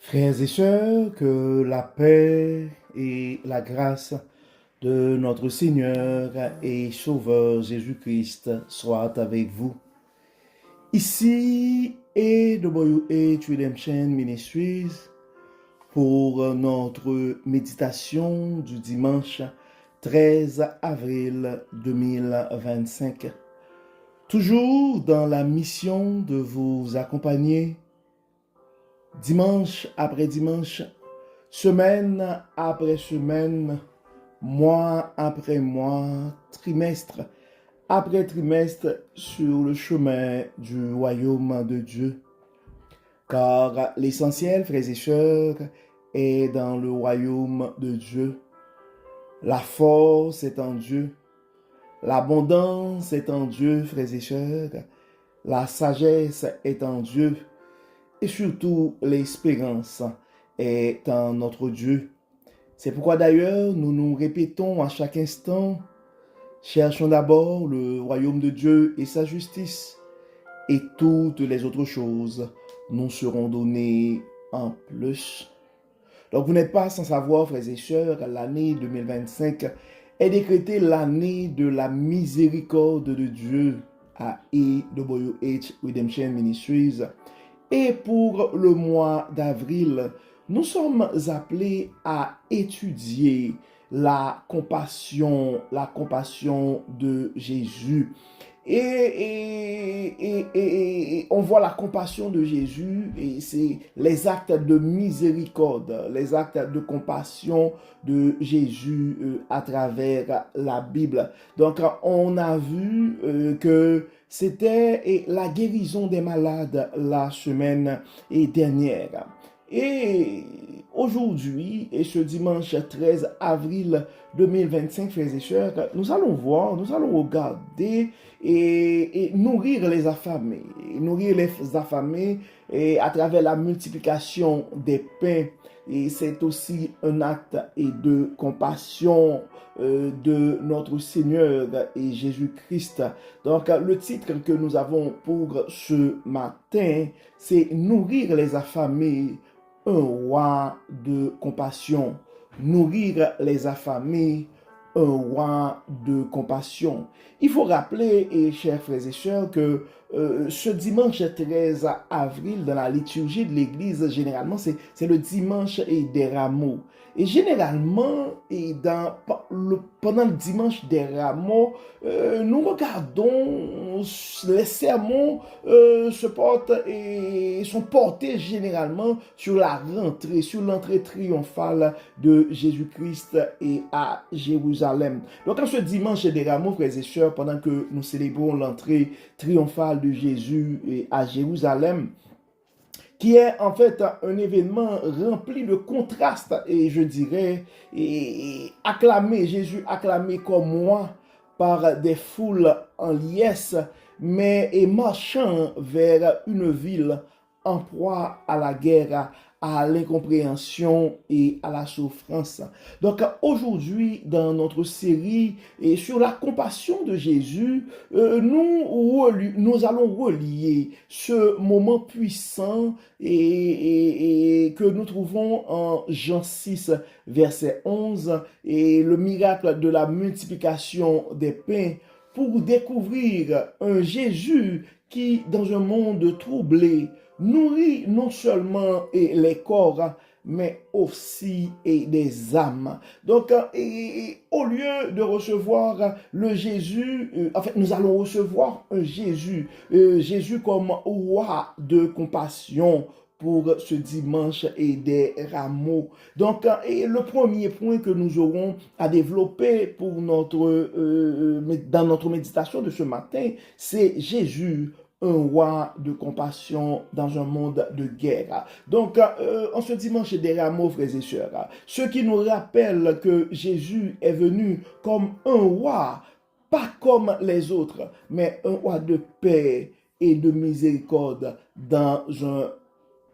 Frères et sœurs, que la paix et la grâce de notre Seigneur et Sauveur Jésus-Christ soient avec vous. Ici AWH Redemption Ministries pour notre méditation du dimanche 13 avril 2025. Toujours dans la mission de vous accompagner dimanche après dimanche, semaine après semaine, mois après mois, trimestre après trimestre sur le chemin du royaume de Dieu. Car l'essentiel, frères et sœurs, est dans le royaume de Dieu. La force est en Dieu. L'abondance est en Dieu, frères et sœurs. La sagesse est en Dieu. Et surtout, l'espérance est en notre Dieu. C'est pourquoi d'ailleurs, nous nous répétons à chaque instant, cherchons d'abord le royaume de Dieu et sa justice, et toutes les autres choses nous seront données en plus. Donc vous n'êtes pas sans savoir, frères et sœurs, l'année 2025 est décrétée l'année de la miséricorde de Dieu à AWH Redemption Ministries. Et pour le mois d'avril, nous sommes appelés à étudier la compassion de Jésus. Et on voit la compassion de Jésus, et c'est les actes de miséricorde, les actes de compassion de Jésus à travers la Bible. Donc, on a vu que c'était la guérison des malades la semaine dernière. Et aujourd'hui, et ce dimanche 13 avril 2025, frères et sœurs, nous allons voir, nous allons regarder et nourrir les affamés. Nourrir les affamés et à travers la multiplication des pains. Et c'est aussi un acte de compassion de notre Seigneur et Jésus-Christ. Donc, le titre que nous avons pour ce matin, c'est Nourrir les affamés, un roi de compassion. Nourrir les affamés, un roi de compassion. Il faut rappeler, et chers frères et sœurs, que ce dimanche 13 avril, dans la liturgie de l'Église, généralement, c'est le dimanche des rameaux. Et généralement, pendant le dimanche des rameaux, nous regardons les sermons sont portés généralement sur la rentrée, sur l'entrée triomphale de Jésus-Christ et à Jérusalem. Donc, en ce dimanche des rameaux, frères et sœurs, pendant que nous célébrons l'entrée triomphale de Jésus et à Jérusalem, qui est en fait un événement rempli de contrastes et je dirais acclamé, Jésus acclamé comme moi par des foules en liesse, mais marchant vers une ville en proie à la guerre, à l'incompréhension et à la souffrance. Donc aujourd'hui, dans notre série et sur la compassion de Jésus, nous allons relier ce moment puissant et que nous trouvons en Jean 6, verset 11, et le miracle de la multiplication des pains pour découvrir un Jésus qui, dans un monde troublé, nourrit non seulement les corps, mais aussi des âmes. Donc, au lieu de recevoir le Jésus, en fait, nous allons recevoir un Jésus, Jésus comme roi de compassion pour ce dimanche et des rameaux. Donc, le premier point que nous aurons à développer pour dans notre méditation de ce matin, c'est Jésus, un roi de compassion dans un monde de guerre. Donc, en ce dimanche des rameaux, frères et sœurs, ce qui nous rappelle que Jésus est venu comme un roi, pas comme les autres, mais un roi de paix et de miséricorde dans un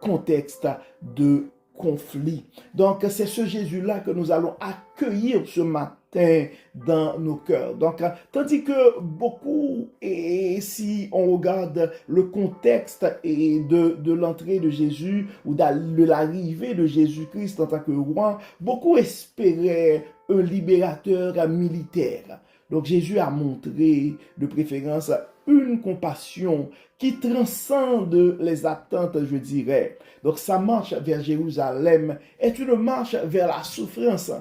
contexte de conflit. Donc, c'est ce Jésus-là que nous allons accueillir ce matin matin dans nos cœurs. Donc, tandis que beaucoup, et si on regarde le contexte et de l'entrée de Jésus ou de l'arrivée de Jésus-Christ en tant que roi, beaucoup espéraient un libérateur militaire. Donc Jésus a montré de préférence une compassion qui transcende les attentes, je dirais. Donc sa marche vers Jérusalem est une marche vers la souffrance,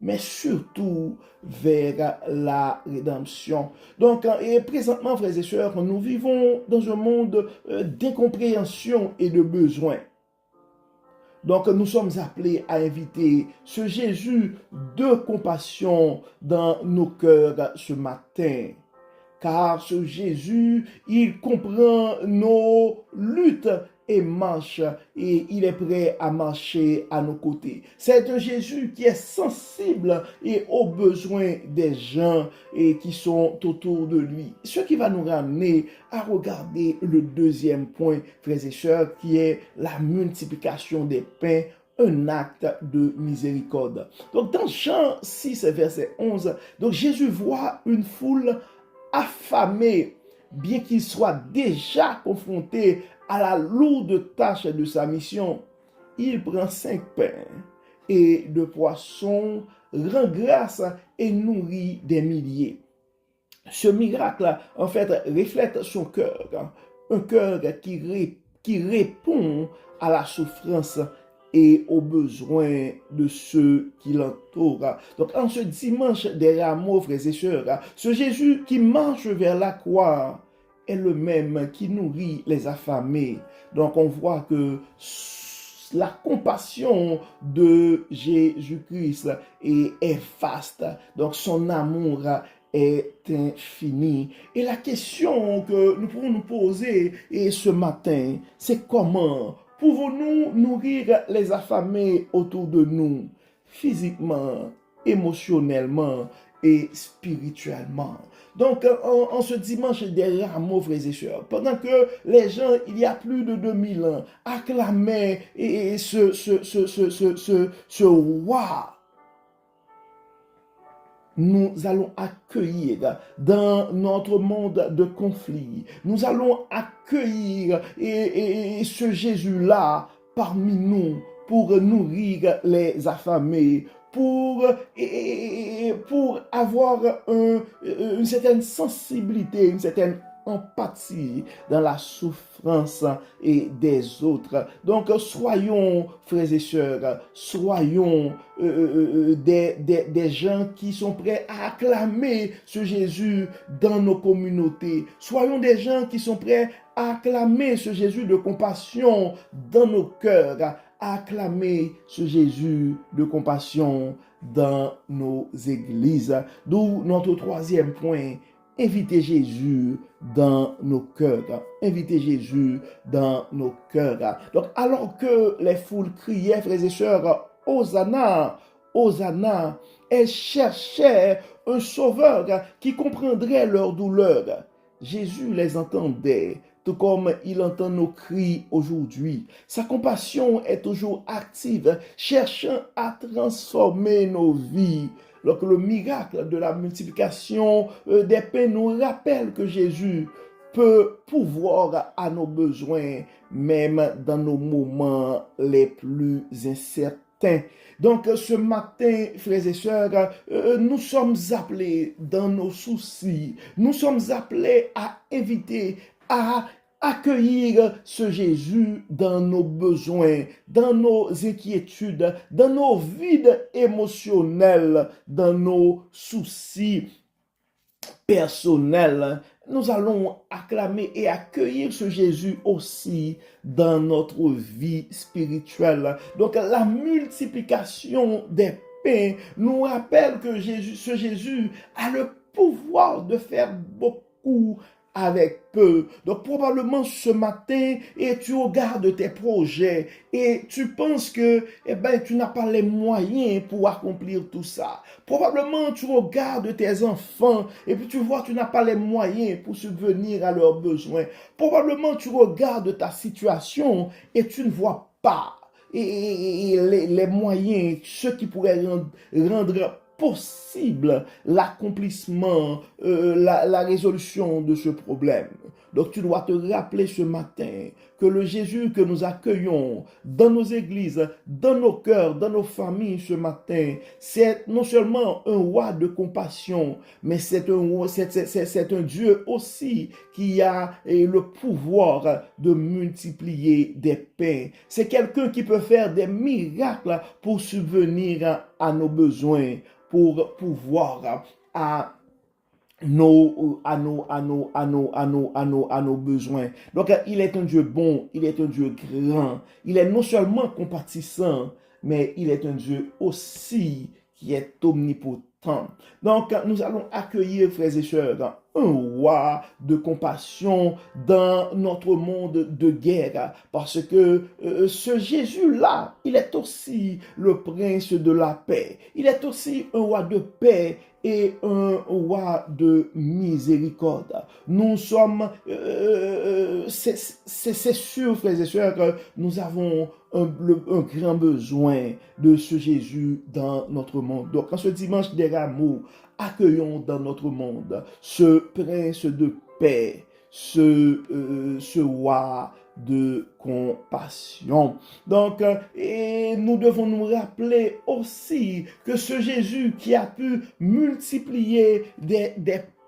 mais surtout vers la rédemption. Donc, et présentement, frères et sœurs, nous vivons dans un monde d'incompréhension et de besoin. Donc, nous sommes appelés à inviter ce Jésus de compassion dans nos cœurs ce matin. Car ce Jésus, il comprend nos luttes et marche, et il est prêt à marcher à nos côtés. C'est un Jésus qui est sensible et aux besoins des gens et qui sont autour de lui. Ce qui va nous ramener à regarder le deuxième point, frères et sœurs, qui est la multiplication des pains, un acte de miséricorde. Donc dans Jean 6, verset 11, donc Jésus voit une foule affamée, bien qu'il soit déjà confronté à la lourde tâche de sa mission. Il prend 5 pains et 2 poissons, rend grâce et nourrit des milliers. Ce miracle, en fait, reflète son cœur, un cœur qui répond à la souffrance et aux besoins de ceux qui l'entourent. Donc, en ce dimanche des rameaux, frères et sœurs, ce Jésus qui marche vers la croix est le même qui nourrit les affamés. Donc, on voit que la compassion de Jésus-Christ est vaste. Donc, son amour est infini. Et la question que nous pouvons nous poser ce matin, c'est comment pouvons-nous nourrir les affamés autour de nous, physiquement, émotionnellement et spirituellement. Donc, en ce dimanche des rameaux, frères et sœurs, pendant que les gens, il y a plus de 2000 ans, acclamaient ce roi, nous allons accueillir dans notre monde de conflit, nous allons accueillir ce Jésus-là parmi nous pour nourrir les affamés, pour avoir une certaine sensibilité, une certaine empathie dans la souffrance et des autres. Donc, soyons, frères et sœurs, soyons des gens qui sont prêts à acclamer ce Jésus dans nos communautés. Soyons des gens qui sont prêts à acclamer ce Jésus de compassion dans nos cœurs, à acclamer ce Jésus de compassion dans nos églises. D'où notre troisième point, invitez Jésus dans nos cœurs. Invitez Jésus dans nos cœurs. Donc, alors que les foules criaient, frères et sœurs, Hosanna, Hosanna, elles cherchaient un sauveur qui comprendrait leur douleur. Jésus les entendait, tout comme il entend nos cris aujourd'hui. Sa compassion est toujours active, cherchant à transformer nos vies. Donc le miracle de la multiplication des pains nous rappelle que Jésus peut pourvoir à nos besoins, même dans nos moments les plus incertains. Donc ce matin, frères et sœurs, nous sommes appelés dans nos soucis, nous sommes appelés à inviter, à accueillir ce Jésus dans nos besoins, dans nos inquiétudes, dans nos vides émotionnels, dans nos soucis personnels. Nous allons acclamer et accueillir ce Jésus aussi dans notre vie spirituelle. Donc la multiplication des pains nous rappelle que ce Jésus a le pouvoir de faire beaucoup avec peu. Donc probablement ce matin, et tu regardes tes projets et tu penses que tu n'as pas les moyens pour accomplir tout ça. Probablement tu regardes tes enfants et puis tu vois que tu n'as pas les moyens pour subvenir à leurs besoins. Probablement tu regardes ta situation et tu ne vois pas les moyens, ceux qui pourraient rendre possible l'accomplissement, la résolution de ce problème. Donc tu dois te rappeler ce matin que le Jésus que nous accueillons dans nos églises, dans nos cœurs, dans nos familles ce matin, c'est non seulement un roi de compassion, mais c'est un Dieu aussi qui a le pouvoir de multiplier des pains. C'est quelqu'un qui peut faire des miracles pour subvenir à nos besoins, pour pouvoir à nos besoins. Donc, il est un Dieu bon, il est un Dieu grand, il est non seulement compatissant, mais il est un Dieu aussi qui est omnipotent. Donc, nous allons accueillir, frères et sœurs, un roi de compassion dans notre monde de guerre, parce que ce Jésus-là, il est aussi le prince de la paix. Il est aussi un roi de paix et un roi de miséricorde. Nous sommes, c'est sûr, frères et sœurs, que nous avons un grand besoin de ce Jésus dans notre monde. Donc, en ce dimanche des Rameaux, accueillons dans notre monde ce prince de paix, ce roi de compassion. Donc, et nous devons nous rappeler aussi que ce Jésus qui a pu multiplier des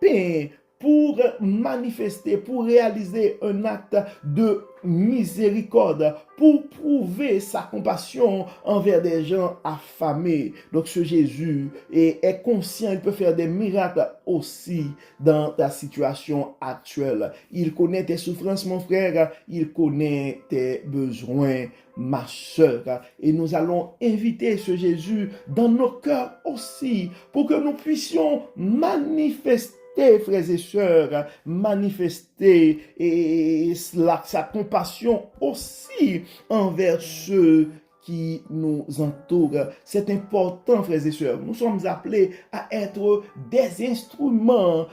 pains pour manifester, pour réaliser un acte de miséricorde, pour prouver sa compassion envers des gens affamés. Donc ce Jésus est conscient, il peut faire des miracles aussi dans ta situation actuelle. Il connaît tes souffrances, mon frère, il connaît tes besoins, ma sœur. Et nous allons inviter ce Jésus dans nos cœurs aussi, pour que nous puissions manifester, frères et sœurs, manifester sa compassion aussi envers ceux qui nous entourent. C'est important, frères et sœurs. Nous sommes appelés à être des instruments,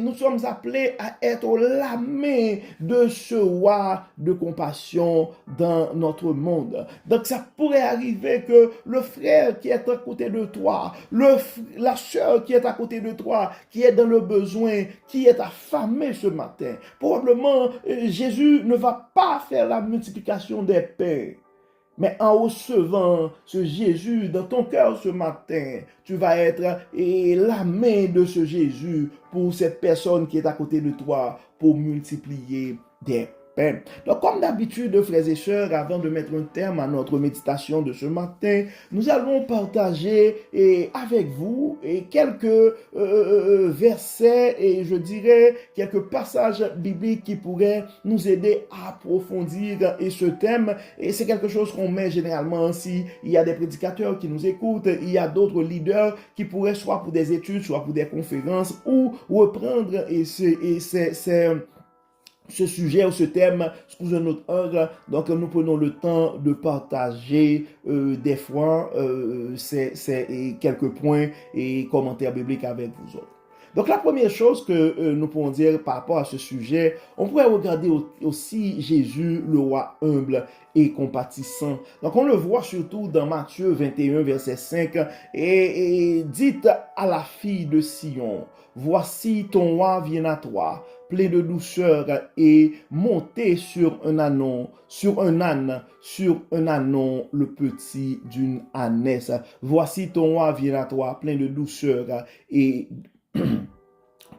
nous sommes appelés à être la main de ce roi de compassion dans notre monde. Donc ça pourrait arriver que le frère qui est à côté de toi, la sœur qui est à côté de toi, qui est dans le besoin, qui est affamé ce matin, probablement Jésus ne va pas faire la multiplication des pains. Mais en recevant ce Jésus dans ton cœur ce matin, tu vas être la main de ce Jésus pour cette personne qui est à côté de toi pour multiplier des pains. Donc, comme d'habitude, frères et sœurs, avant de mettre un terme à notre méditation de ce matin, nous allons partager avec vous quelques versets et je dirais quelques passages bibliques qui pourraient nous aider à approfondir ce thème. Et c'est quelque chose qu'on met généralement si il y a des prédicateurs qui nous écoutent, il y a d'autres leaders qui pourraient soit pour des études, soit pour des conférences ou reprendre ce sujet ou ce thème sous un autre angle. Donc, nous prenons le temps de partager des fois quelques points et commentaires bibliques avec vous autres. Donc, la première chose que nous pouvons dire par rapport à ce sujet, on pourrait regarder aussi Jésus, le roi humble et compatissant. Donc, on le voit surtout dans Matthieu 21, verset 5, et dites à la fille de Sion, voici ton roi vient à toi, plein de douceur et monté sur un âne, le petit d'une ânesse. Voici ton roi vient à toi, plein de douceur et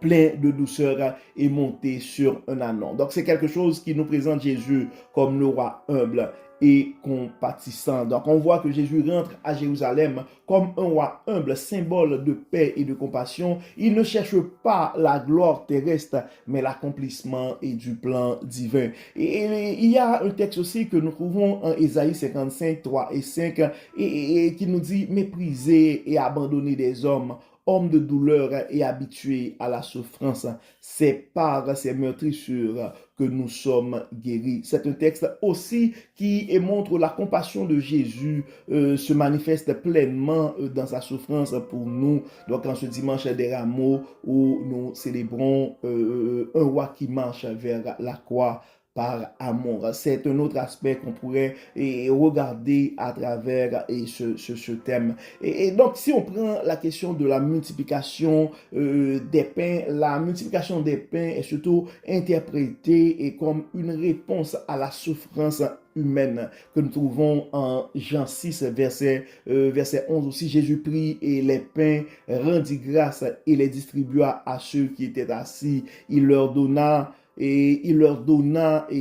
plein de douceur et monté sur un âne. Donc c'est quelque chose qui nous présente Jésus comme le roi humble et compatissant. Donc on voit que Jésus rentre à Jérusalem comme un roi humble, symbole de paix et de compassion. Il ne cherche pas la gloire terrestre, mais l'accomplissement et du plan divin. Et il y a un texte aussi que nous trouvons en Ésaïe 55, 3 et 5, et qui nous dit « Mépriser et abandonner des hommes, homme de douleur et habitué à la souffrance, c'est par ces meurtrissures que nous sommes guéris. » C'est un texte aussi qui montre la compassion de Jésus se manifeste pleinement dans sa souffrance pour nous. Donc en ce dimanche des Rameaux où nous célébrons un roi qui marche vers la croix par amour. C'est un autre aspect qu'on pourrait regarder à travers ce thème. Et donc, si on prend la question de la multiplication des pains, la multiplication des pains est surtout interprétée comme une réponse à la souffrance humaine que nous trouvons en Jean 6, verset 11 aussi. Jésus prit et les pains, rendit grâce et les distribua à ceux qui étaient assis. Il leur donna et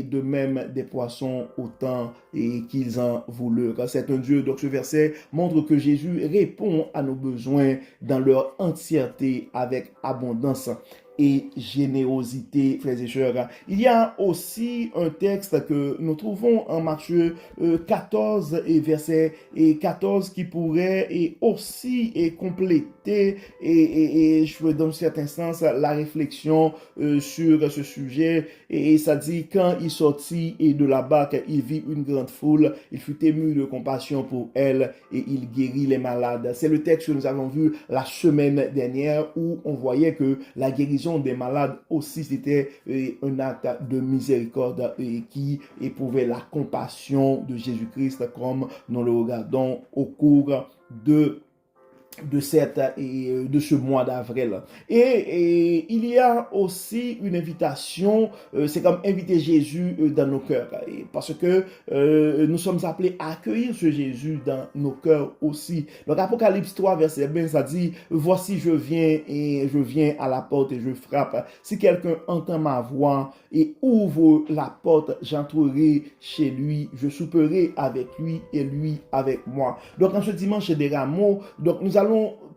de même des poissons autant et qu'ils en voulurent. C'est un Dieu. Donc ce verset montre que Jésus répond à nos besoins dans leur entièreté avec abondance et générosité, frères et sœurs. Il y a aussi un texte que nous trouvons en Matthieu 14 et verset 14 qui pourrait aussi compléter je veux dans un certain sens la réflexion sur ce sujet. Et ça dit, quand il sortit de la barque, il vit une grande foule, il fut ému de compassion pour elle et il guérit les malades. C'est le texte que nous avons vu la semaine dernière où on voyait que la guérison des malades aussi c'était un acte de miséricorde qui éprouvait la compassion de Jésus-Christ comme nous le regardons au cours de ce mois d'avril. Et il y a aussi une invitation, c'est comme inviter Jésus dans nos cœurs, parce que nous sommes appelés à accueillir ce Jésus dans nos cœurs aussi. Donc Apocalypse 3, verset 20, ça dit, voici je viens à la porte et je frappe. Si quelqu'un entend ma voix et ouvre la porte, j'entrerai chez lui, je souperai avec lui et lui avec moi. Donc en ce dimanche des Rameaux, donc nous allons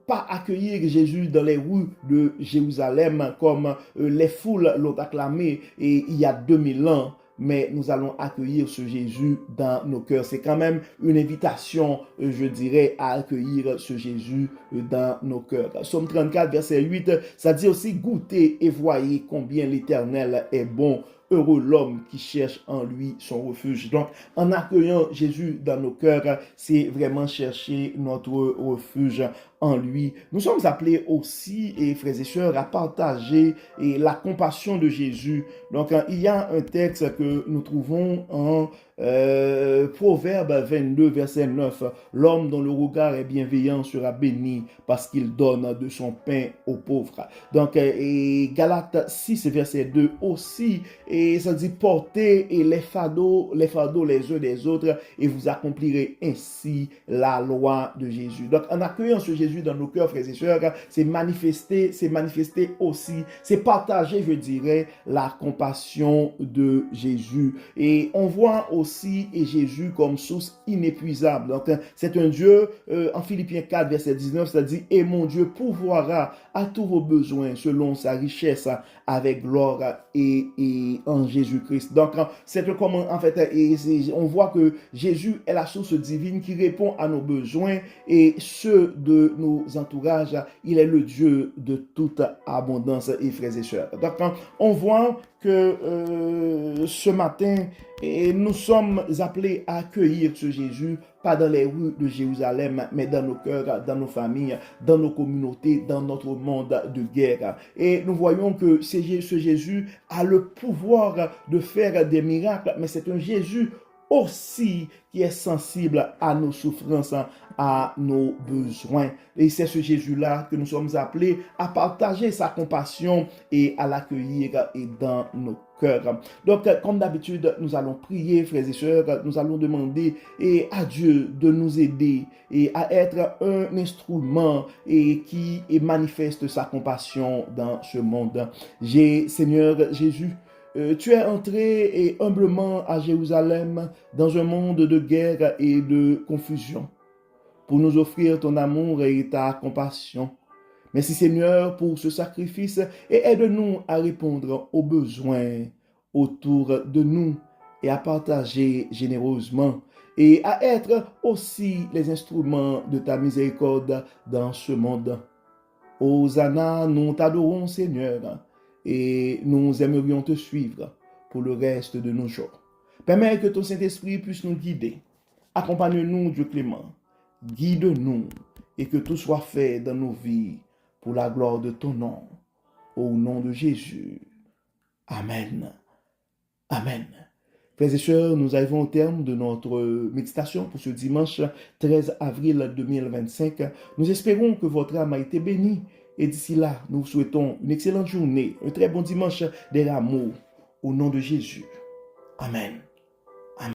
pas accueillir Jésus dans les rues de Jérusalem comme les foules l'ont acclamé et il y a 2000 ans, mais nous allons accueillir ce Jésus dans nos cœurs. C'est quand même une invitation, je dirais, à accueillir ce Jésus dans nos cœurs. Psaume 34, verset 8, ça dit aussi, goûtez et voyez combien l'Éternel est bon. Heureux l'homme qui cherche en lui son refuge. Donc, en accueillant Jésus dans nos cœurs, c'est vraiment chercher notre refuge en lui. Nous sommes appelés aussi, frères et sœurs, à partager la compassion de Jésus. Donc, il y a un texte que nous trouvons en Proverbe 22, verset 9. L'homme dont le regard est bienveillant sera béni parce qu'il donne de son pain aux pauvres. Donc, Galates 6, verset 2 aussi, et ça dit portez les fardeaux les uns des autres et vous accomplirez ainsi la loi de Jésus. Donc, en accueillant ce Jésus dans nos cœurs, frères et sœurs, c'est manifester aussi, c'est partager, je dirais, la compassion de Jésus. Et on voit aussi Jésus comme source inépuisable. Donc, c'est un Dieu, en Philippiens 4, verset 19, ça dit, et mon Dieu pourvoira à tous vos besoins selon sa richesse avec gloire et en Jésus-Christ. Donc, c'est comment, en fait, on voit que Jésus est la source divine qui répond à nos besoins et ceux de nos entourages. Il est le Dieu de toute abondance, et frères et sœurs. Donc, on voit que ce matin, nous sommes appelés à accueillir ce Jésus, pas dans les rues de Jérusalem, mais dans nos cœurs, dans nos familles, dans nos communautés, dans notre monde de guerre. Et nous voyons que ce Jésus a le pouvoir de faire des miracles, mais c'est un Jésus aussi qui est sensible à nos souffrances, à nos besoins. Et c'est ce Jésus-là que nous sommes appelés à partager sa compassion et à l'accueillir dans nos cœurs. Donc, comme d'habitude, nous allons prier, frères et sœurs, nous allons demander à Dieu de nous aider et à être un instrument qui manifeste sa compassion dans ce monde. Seigneur Jésus, tu es entré humblement à Jérusalem dans un monde de guerre et de confusion pour nous offrir ton amour et ta compassion. Merci Seigneur pour ce sacrifice et aide-nous à répondre aux besoins autour de nous et à partager généreusement et à être aussi les instruments de ta miséricorde dans ce monde. Hosanna, nous t'adorons Seigneur et nous aimerions te suivre pour le reste de nos jours. Permets que ton Saint-Esprit puisse nous guider. Accompagne-nous, Dieu clément. Guide-nous et que tout soit fait dans nos vies pour la gloire de ton nom. Au nom de Jésus. Amen. Amen. Frères et sœurs, nous arrivons au terme de notre méditation pour ce dimanche 13 avril 2025. Nous espérons que votre âme a été bénie. Et d'ici là, nous vous souhaitons une excellente journée, un très bon dimanche des amours. Au nom de Jésus. Amen.